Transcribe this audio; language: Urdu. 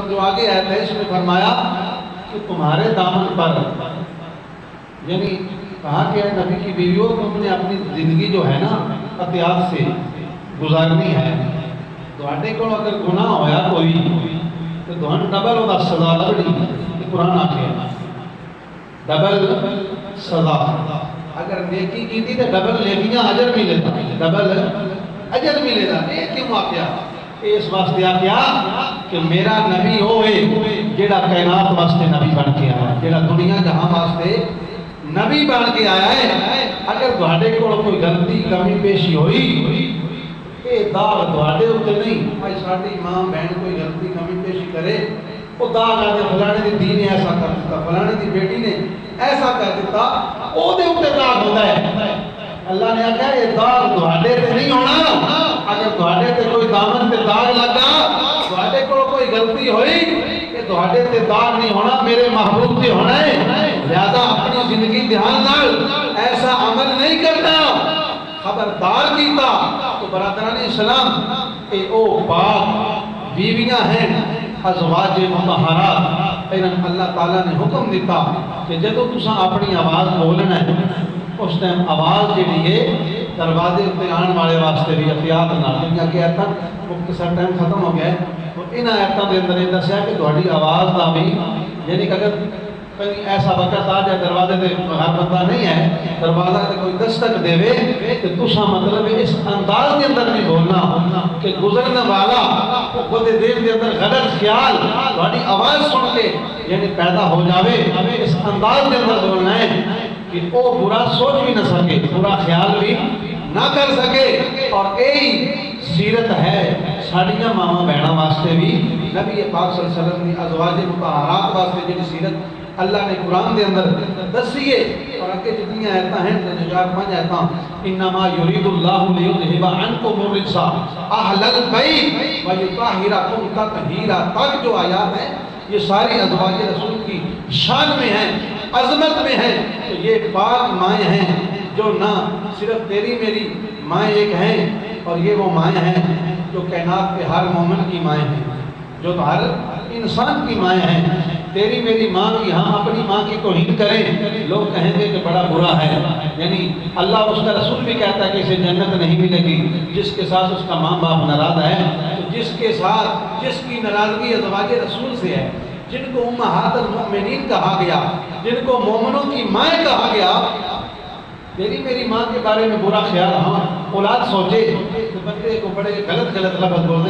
وسلم جو آگے آئے تھے اس میں فرمایا کہ تمہارے دامن پر، یعنی کہا کہ نبی کی بیویوں تم نے اپنی زندگی جو ہے نا احتیاط سے گزارنی ہے. تواڈے کول اگر گناہ ہویا کوئی تو تہن ڈبل وہ سزا لگنی. قرآن آخیا ڈبل سزا. اگر نیکی کی تھی تو ڈبل نیکیاں اجر ملے گا، ڈبل اجر ملے گا. یہ کیوں آخیا؟ اس واسطے آخیا کہ میرا نبی ہوئے جیڑا کائنات واسطے نبی بن کے آیا، جیڑا دنیا جہاں واسطے نبی بن کے آیا ہے. اگر تواڈے کول کوئی غلطی کمی پیشی ہوئی یہ داغ تواڈے اوتے نہیں. بھائی ساڈی ماں بہن کوئی غلطی کمی پیشی کرے وہ داغ آ کے فلانے دی دھی نے ایسا کر دیتا، فلانے دی بیٹی نے ایسا کر دیتا، وہ دے اوتے داغ ہوتا ہے. اللہ نے آخیا یہ داغ تواڈے تے نہیں ہونا. اگر تواڈے تے کوئی دامن تے داغ لگا، تواڈے کول کوئی غلطی ہوئی، یہ تواڈے تے داغ نہیں ہونا، میرے محبوب تے ہونا ہے. لہذا اپنی زندگی دھیان نال ایسا عمل نہیں کرنا. خبردار کیتا تو برادران اسلام اے او پاک بیویاں ہیں ازواج مطہرات. اللہ تعالیٰ نے حکم دیتا کہ جدو تساں اپنی آواز بولنا ہے اس ٹائم آواز جڑی ہے دروازے تے آن والے واسطے بھی احتیاط نال. دنیا کے آیتاں مختصر ٹائم ختم ہو گیا ہے تو ان آیتاں دے اندر یہ دسیا کہ تہاڈی آواز دا بھی، یعنی کہ اگر کہیں ایسا وقت آ جائے دروازے تے ہر بندہ نہیں ہے، دروازہ تے کوئی دستک دے تو تساں مطلب اس انداز کے اندر نہیں بولنا کہ گزرنے والا خود دل کے اندر غلط خیال تہاڈی آواز سن کے یعنی پیدا ہو جاوے. اس انداز کے اندر بولنا ہے کہ وہ برا سوچ بھی نہ سکے، برا خیال بھی نہ کر سکے. اور یہی سیرت ہے ساڑیاں ماما بہنوں واسطے بھی. نبی پاک صلی اللہ علیہ وسلم کی ازواج مطہرات واسطے جی سیرت اللہ نے قرآن دے اندر دسیے. اور اگے جتنی آیتاں ہیں نجات 5 آیتاں انما یرید اللہ لیذھب عنکم الرجس اہل البیت ویطہرکم تطہیرا تک جو آیات ہیں یہ ساری ازواج رسول کی شان میں ہیں، عظمت میں ہیں. تو یہ پاک مائیں ہیں جو نہ صرف تیری میری مائیں ایک ہیں، اور یہ وہ مائیں ہیں جو کائنات کے ہر مومن کی مائیں ہیں، جو ہر انسان کی مائیں ہیں. تیری میری ماں کی ہم اپنی ماں کی توہین کریں لوگ کہیں گے کہ بڑا برا ہے. یعنی اللہ اس کا رسول بھی کہتا ہے کہ اسے جنت نہیں ملے گی جس کے ساتھ اس کا ماں باپ ناراض ہے. تو جس کے ساتھ جس کی ناراضگی ازواج رسول سے ہے، جن کو امہات المؤمنین کہا گیا، جن کو مومنوں کی مائیں کہا گیا، تیری میری ماں کے بارے میں برا خیال ہاں اولاد سوچے تو بندے کو بڑے غلط لفظ بولتے